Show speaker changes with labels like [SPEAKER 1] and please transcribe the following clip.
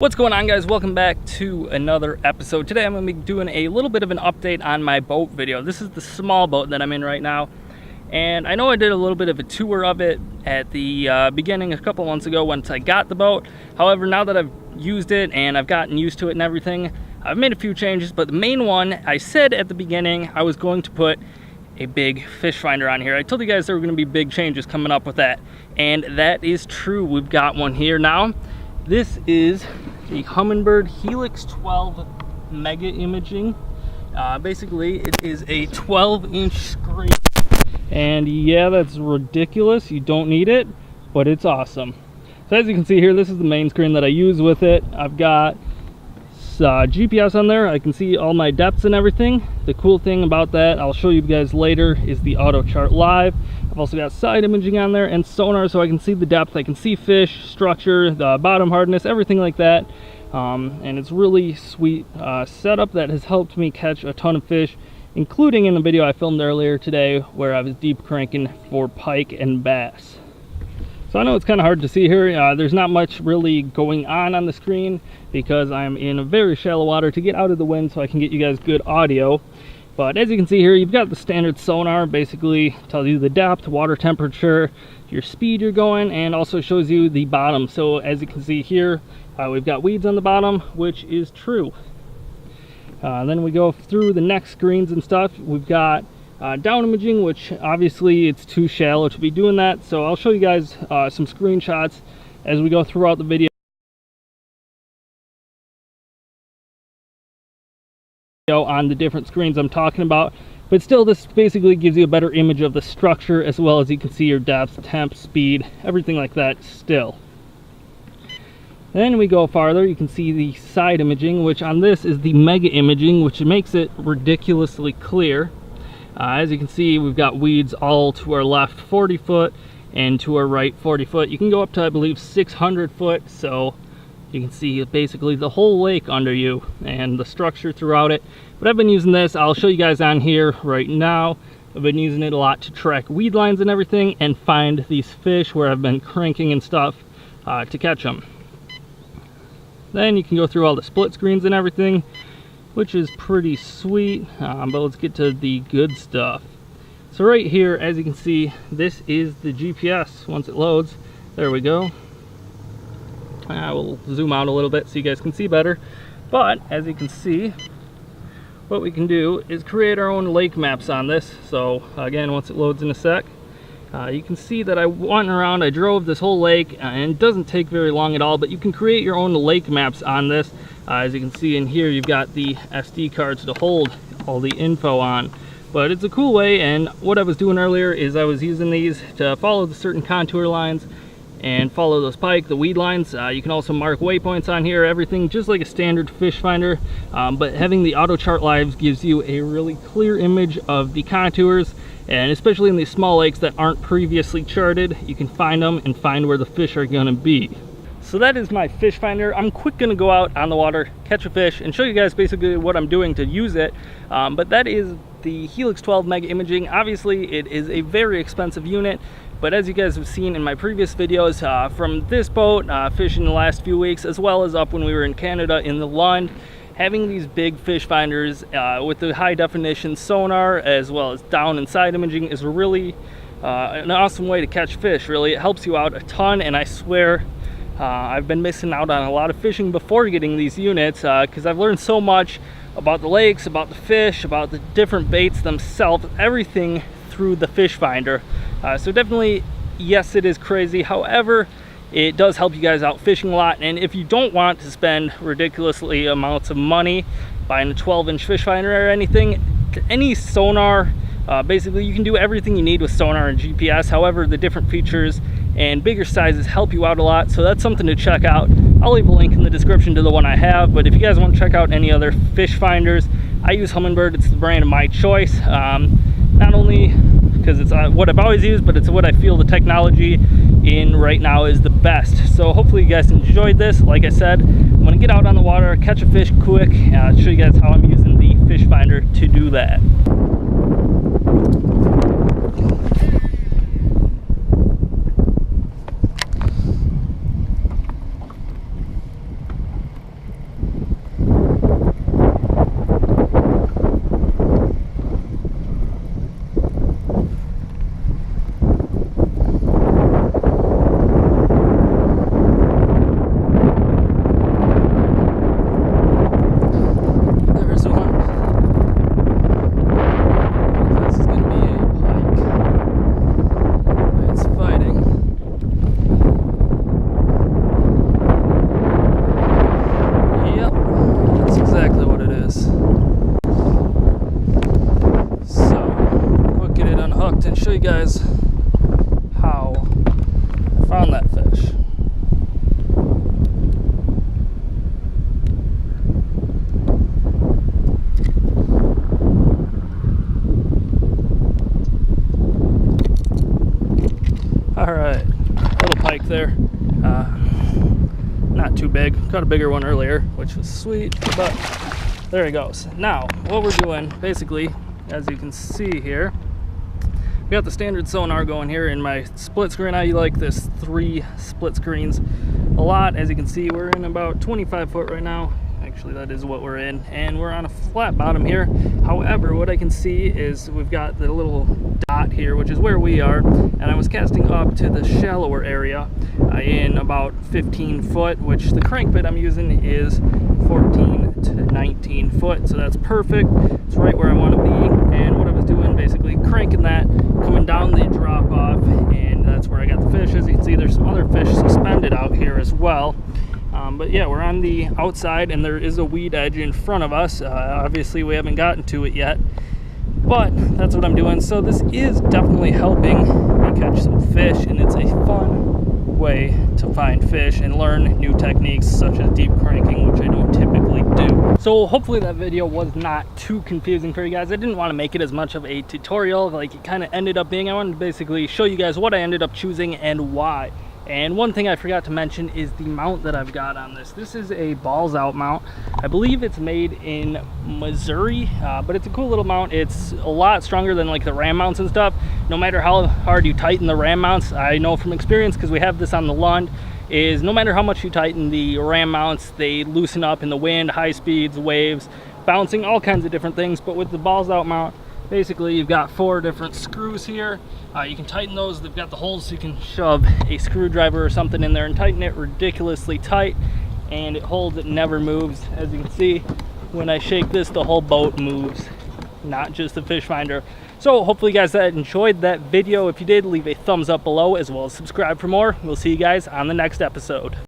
[SPEAKER 1] What's going on, guys? Welcome back to another episode. Today I'm going to be doing a little bit of an update on my boat video. This is the small boat that I'm in right now, and I know I did a little bit of a tour of it at the beginning a couple months ago once I got the boat. However, now that I've used it and I've gotten used to it and everything, I've made a few changes, but the main one, I said at the beginning I was going to put a big fish finder on here. I told you guys there were going to be big changes coming up with that, and that is true. We've got one here now. This is a Humminbird Helix 12 mega imaging. Basically, it is a 12-inch screen. And yeah, that's ridiculous. You don't need it, but it's awesome. So as you can see here, this is the main screen that I use with it. I've got GPS on there. I can see all my depths and everything. The cool thing about that, I'll show you guys later, is the auto chart live. I've also got side imaging on there and sonar, so I can see the depth. I can see fish, structure, the bottom hardness, everything like that. And it's really sweet setup that has helped me catch a ton of fish, including in the video I filmed earlier today where I was deep cranking for pike and bass. So I know it's kind of hard to see here. There's not much really going on the screen because I'm in a very shallow water to get out of the wind so I can get you guys good audio. But as you can see here, you've got the standard sonar. Basically tells you the depth, water temperature, your speed you're going, and also shows you the bottom. So as you can see here, we've got weeds on the bottom, which is true. Then we go through the next screens and stuff. We've got down imaging, which obviously it's too shallow to be doing that, so I'll show you guys some screenshots as we go throughout the video on the different screens I'm talking about. But still, this basically gives you a better image of the structure, as well as you can see your depth, temp, speed, everything like that still. Then we go farther, you can see the side imaging, which on this is the mega imaging, which makes it ridiculously clear. As you can see, we've got weeds all to our left 40 foot and to our right 40 foot. You can go up to, I believe, 600 foot, so you can see basically the whole lake under you and the structure throughout it. But I've been using this, I'll show you guys on here right now. I've been using it a lot to track weed lines and everything and find these fish where I've been cranking and stuff to catch them. Then you can go through all the split screens and everything, which is pretty sweet, but let's get to the good stuff. So right here, as you can see, this is the GPS once it loads. There we go. We'll zoom out a little bit so you guys can see better. But as you can see, what we can do is create our own lake maps on this. So again, once it loads in a sec, you can see that I went around, I drove this whole lake, and it doesn't take very long at all, but you can create your own lake maps on this. As you can see in here, you've got the SD cards to hold all the info on. But it's a cool way, and what I was doing earlier is I was using these to follow the certain contour lines and follow those pike, the weed lines. You can also mark waypoints on here, everything just like a standard fish finder. But having the auto chart lives gives you a really clear image of the contours, and especially in these small lakes that aren't previously charted, you can find them and find where the fish are going to be. So that is my fish finder. I'm quick going to go out on the water, catch a fish, and show you guys basically what I'm doing to use it. But that is the Helix 12 mega imaging. Obviously it is a very expensive unit, but as you guys have seen in my previous videos from this boat, fishing the last few weeks, as well as up when we were in Canada in the Lund, having these big fish finders with the high definition sonar as well as down and side imaging is really an awesome way to catch fish. Really, it helps you out a ton, and I swear I've been missing out on a lot of fishing before getting these units because I've learned so much about the lakes, about the fish, about the different baits themselves, everything through the fish finder. So definitely, yes, it is crazy. However, it does help you guys out fishing a lot, and if you don't want to spend ridiculously amounts of money buying a 12-inch fish finder or anything, any sonar, basically you can do everything you need with sonar and GPS. However, the different features and bigger sizes help you out a lot, so that's something to check out. I'll leave a link in the description to the one I have, but if you guys want to check out any other fish finders, I use Humminbird. It's the brand of my choice, not only because it's what I've always used, but it's what I feel the technology in right now is the best. So hopefully you guys enjoyed this. Like I said, I'm going to get out on the water, catch a fish quick, show you guys how I'm using the fish finder to do that. you guys how I found that fish. Alright, little pike there. Not too big. Caught a bigger one earlier, which was sweet, but there he goes. Now, what we're doing, basically, as you can see here, we got the standard sonar going here in my split screen. I like this 3 split screens a lot. As you can see, we're in about 25 foot right now. Actually, that is what we're in, and we're on a flat bottom here. However, what I can see is we've got the little dot here, which is where we are, and I was casting up to the shallower area in about 15 foot, which the crankbait I'm using is 14 to 19 foot, so that's perfect. It's right where I want to be, and what I was doing, basically cranking that, coming down the drop off, and that's where I got the fish. As you can see, there's some other fish suspended out here as well. But yeah, we're on the outside, and there is a weed edge in front of us. Obviously, we haven't gotten to it yet, but that's what I'm doing. So this is definitely helping me catch some fish, and it's a fun way to find fish and learn new techniques such as deep cranking, which I don't typically do. So hopefully that video was not too confusing for you guys. I didn't want to make it as much of a tutorial like it kind of ended up being. I wanted to basically show you guys what I ended up choosing and why. And one thing I forgot to mention is the mount that I've got on this. This is a balls out mount. I believe it's made in Missouri, but it's a cool little mount. It's a lot stronger than like the ram mounts and stuff. No matter how hard you tighten the ram mounts, I know from experience because we have this on the Lund, is no matter how much you tighten the ram mounts, they loosen up in the wind, high speeds, waves, bouncing, all kinds of different things. But with the balls out mount, basically you've got 4 different screws here. You can tighten those. They've got the holes so you can shove a screwdriver or something in there and tighten it ridiculously tight, and it holds, it never moves. As you can see, when I shake this, the whole boat moves, not just the Fishfinder. So hopefully you guys enjoyed that video. If you did, leave a thumbs up below as well as subscribe for more. We'll see you guys on the next episode.